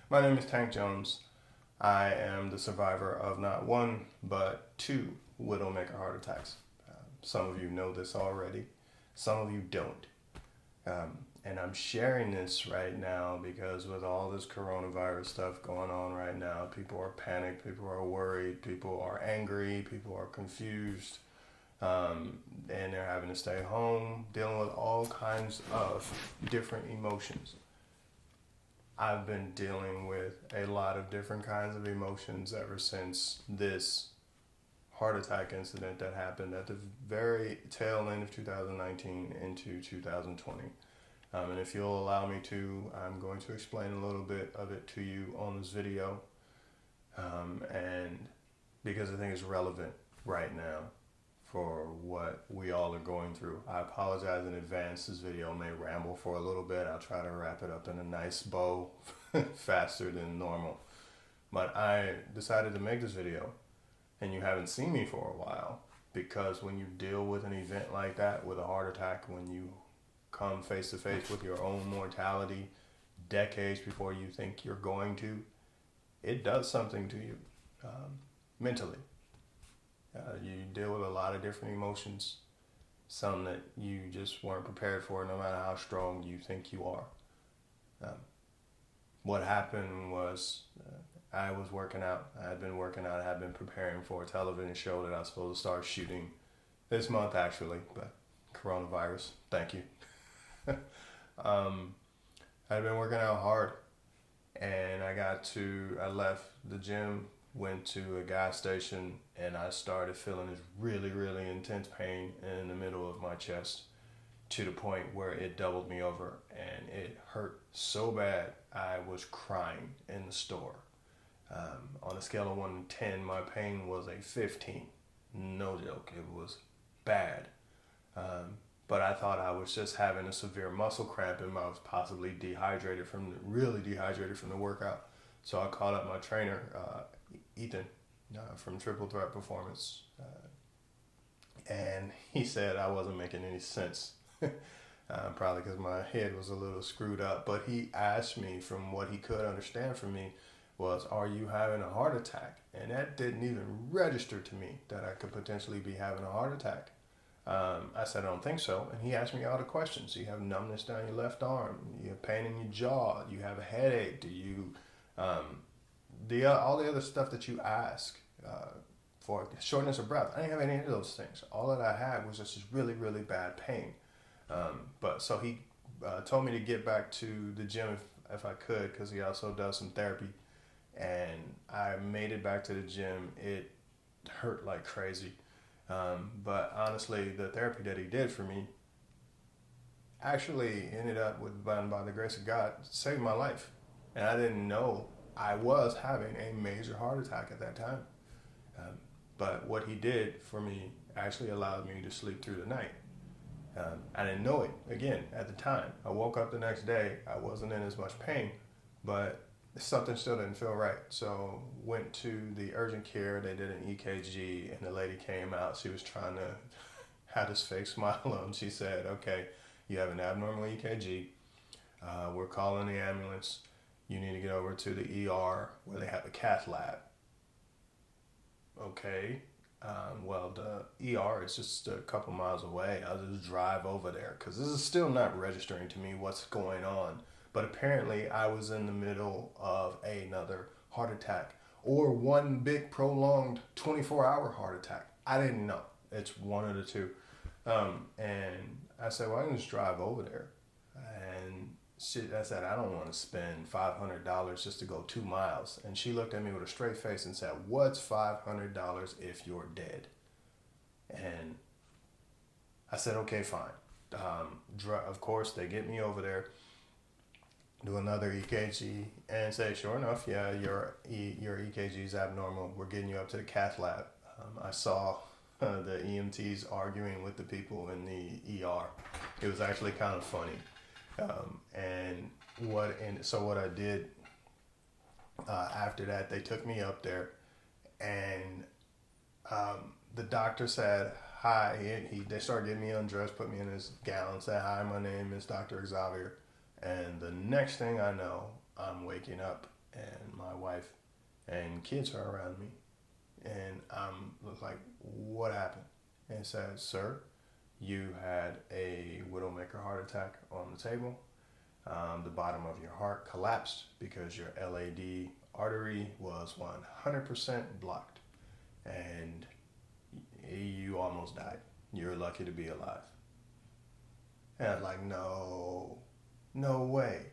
My name is Tank Jones. I am the survivor of not one, but two widowmaker heart attacks. Some of you know this already, some of you don't. And I'm sharing this right now because with all this coronavirus stuff going on right now, people are panicked, people are worried, people are angry, people are confused, and they're having to stay home, dealing with all kinds of different emotions. I've been dealing with a lot of different kinds of emotions ever since this heart attack incident that happened at the very tail end of 2019 into 2020. And if you'll allow me to, I'm going to explain a little bit of it to you on this video. And because I think it's relevant right now for what we all are going through. I apologize in advance. This video may ramble for a little bit. I'll try to wrap it up in a nice bow faster than normal. But I decided to make this video, and you haven't seen me for a while, because when you deal with an event like that, with a heart attack, when you come face to face with your own mortality decades before you think you're going to, it does something to you mentally. You deal with a lot of different emotions, some that you just weren't prepared for, no matter how strong you think you are. What happened was I was working out. I had been working out. I had been preparing for a television show that I was supposed to start shooting this month, actually, but coronavirus, thank you. I'd been working out hard, and I left the gym, went to a gas station, and I started feeling this really, really intense pain in the middle of my chest, to the point where it doubled me over, and it hurt so bad I was crying in the store. On a scale of 1 to 10, my pain was a 15. No joke, it was bad. But I thought I was just having a severe muscle cramp, and I was possibly really dehydrated from the workout. So I called up my trainer, Ethan, from Triple Threat Performance, and he said I wasn't making any sense. Probably because my head was a little screwed up. But he asked me, from what he could understand from me, was, are you having a heart attack? And that didn't even register to me that I could potentially be having a heart attack. I said, I don't think so. And he asked me all the questions. Do you have numbness down your left arm? You have pain in your jaw? Do you have a headache? Do you, all the other stuff that you ask for shortness of breath? I didn't have any of those things. All that I had was just this really, really bad pain. But so he told me to get back to the gym if I could, because he also does some therapy. And I made it back to the gym. It hurt like crazy. But honestly, the therapy that he did for me actually ended up, by the grace of God, saved my life. And I didn't know I was having a major heart attack at that time. But what he did for me actually allowed me to sleep through the night. I didn't know it, again, at the time. I woke up the next day. I wasn't in as much pain, but something still didn't feel right. So went to the urgent care. They did an EKG, and the lady came out. She was trying to have this fake smile on. She said, okay, you have an abnormal EKG. We're calling the ambulance. You need to get over to the ER where they have a cath lab. Okay. Well, the ER is just a couple miles away. I'll just drive over there, because this is still not registering to me what's going on. But apparently I was in the middle of another heart attack, or one big prolonged 24-hour heart attack. I didn't know. It's one of the two. And I said, well, I can just drive over there. And I said, I don't want to spend $500 just to go 2 miles. And she looked at me with a straight face and said, what's $500 if you're dead? And I said, okay, fine. Of course, they get me over there, do another EKG, and say, sure enough, yeah, your EKG is abnormal. We're getting you up to the cath lab. I saw the EMTs arguing with the people in the ER. It was actually kind of funny. So what I did after that, they took me up there, and the doctor said hi. They started getting me undressed, put me in his gown, said, hi, my name is Dr. Xavier. And the next thing I know, I'm waking up and my wife and kids are around me. And I'm like, what happened? And it said, sir, you had a widowmaker heart attack on the table. The bottom of your heart collapsed because your LAD artery was 100% blocked. And you almost died. You're lucky to be alive. And I was like, no way.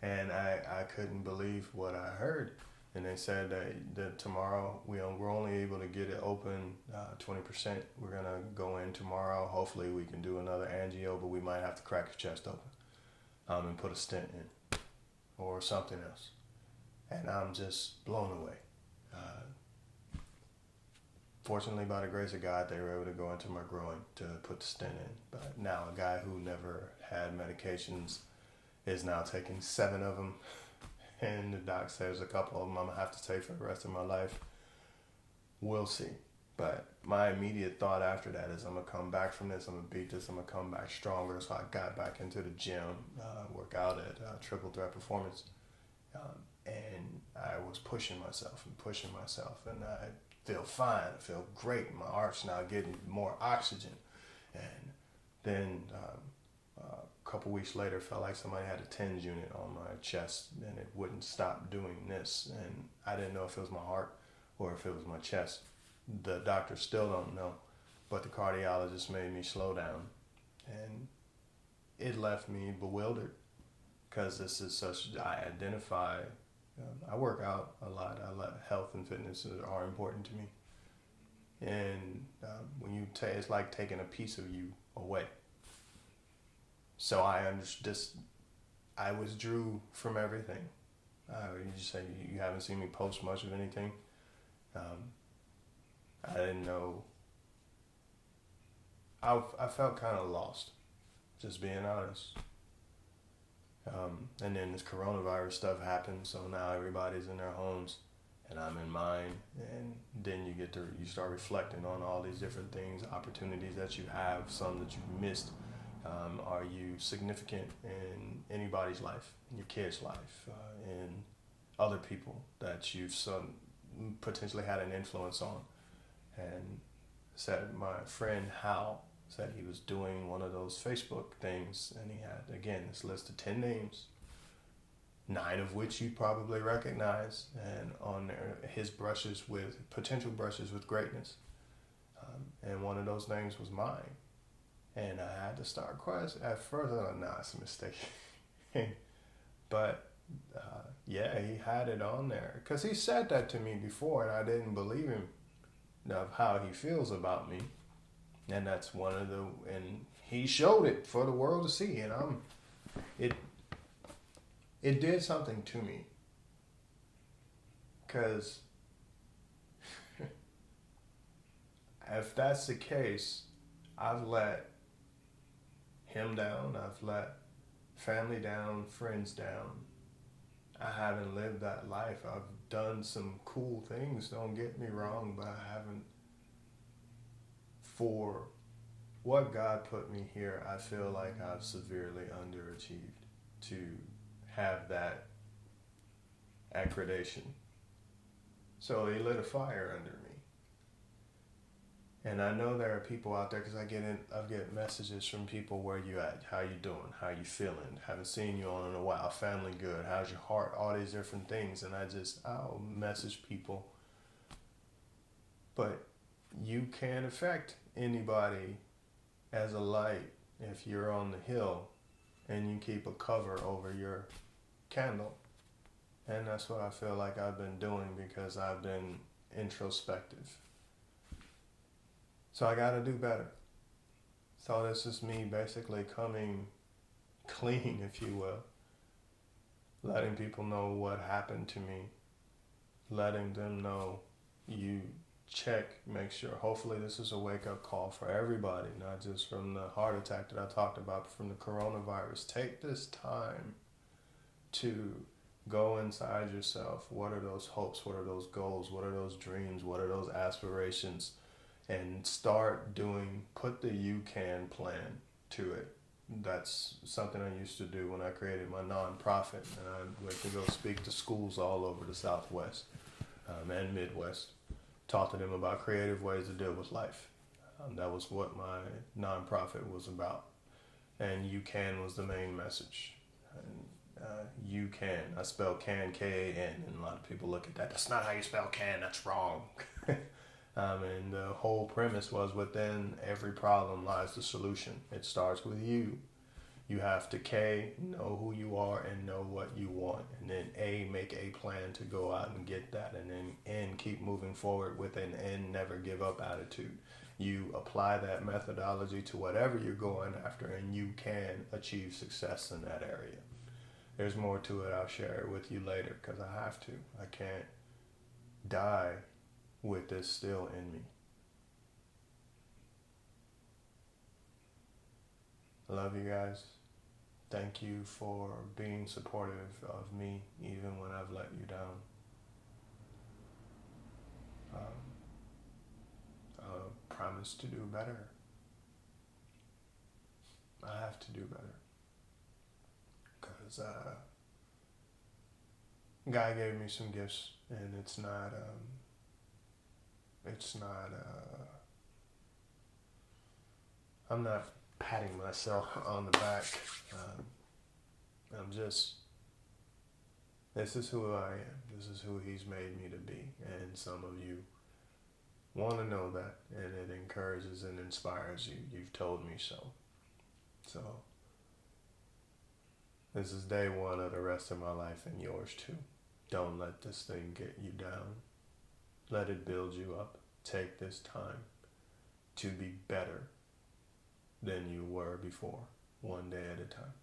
And I couldn't believe what I heard. And they said that tomorrow we're only able to get it open 20%. We're going to go in tomorrow. Hopefully we can do another angio, but we might have to crack your chest open and put a stent in or something else. And I'm just blown away. Fortunately, by the grace of God, they were able to go into my groin to put the stent in. But now a guy who never had medications is now taking 7 of them. And the doc says a couple of them I'm going to have to take for the rest of my life. We'll see. But my immediate thought after that is I'm going to come back from this. I'm going to beat this. I'm going to come back stronger. So I got back into the gym, work out at Triple Threat Performance. And I was pushing myself. And I feel fine. I feel great. My heart's now getting more oxygen. And then a couple weeks later, felt like somebody had a TENS unit on my chest and it wouldn't stop doing this. And I didn't know if it was my heart or if it was my chest. The doctors still don't know, but the cardiologist made me slow down. And it left me bewildered because this is such, I identify, I work out a lot. Health and fitness are important to me. And when you it's like taking a piece of you away. So I withdrew from everything. You just say you haven't seen me post much of anything. I didn't know. I felt kind of lost, just being honest. And then this coronavirus stuff happened, so now everybody's in their homes, and I'm in mine. And then you start reflecting on all these different things, opportunities that you have, some that you've missed. Are you significant in anybody's life, in your kid's life, in other people that you've potentially had an influence on? And said my friend Hal said he was doing one of those Facebook things, and he had, again, this list of 10 names, 9 of which you probably recognize, and on there, his potential brushes with greatness. And one of those names was mine. And I had to start questioning. At first, I thought, nah, it's a mistake. But, yeah, he had it on there. Because he said that to me before, and I didn't believe him of how he feels about me. And that's and he showed it for the world to see. And it did something to me. Because if that's the case, I've let him down, I've let family down, friends down. I haven't lived that life. I've done some cool things, don't get me wrong, but I haven't. For what God put me here, I feel like I've severely underachieved to have that accreditation. So he lit a fire under me. And I know there are people out there, because I get messages from people, where you at, how you doing, how you feeling, haven't seen you in a while, family good, how's your heart, all these different things. And I'll message people. But you can't affect anybody as a light if you're on the hill and you keep a cover over your candle. And that's what I feel like I've been doing, because I've been introspective. So I got to do better. So this is me basically coming clean, if you will. Letting people know what happened to me. Letting them know you check, make sure. Hopefully this is a wake-up call for everybody, not just from the heart attack that I talked about, but from the coronavirus. Take this time to go inside yourself. What are those hopes? What are those goals? What are those dreams? What are those aspirations? And put the you can plan to it. That's something I used to do when I created my nonprofit, and I went to go speak to schools all over the Southwest and Midwest. Taught to them about creative ways to deal with life. That was what my nonprofit was about. And you can was the main message. And you can. I spell can, K-A-N, and a lot of people look at that. That's not how you spell can. That's wrong. And the whole premise was within every problem lies the solution. It starts with you. You have to K, know who you are and know what you want. And then A, make a plan to go out and get that. And then N, keep moving forward with an N, never give up attitude. You apply that methodology to whatever you're going after, and you can achieve success in that area. There's more to it. I'll share it with you later because I have to. I can't die with this still in me. I love you guys. Thank you for being supportive of me even when I've let you down. I promise to do better. I have to do better. Because God gave me some gifts, and it's not, I'm not patting myself on the back. This is who I am. This is who He's made me to be. And some of you want to know that, and it encourages and inspires you. You've told me so. So, this is day one of the rest of my life and yours too. Don't let this thing get you down. Let it build you up. Take this time to be better than you were before, one day at a time.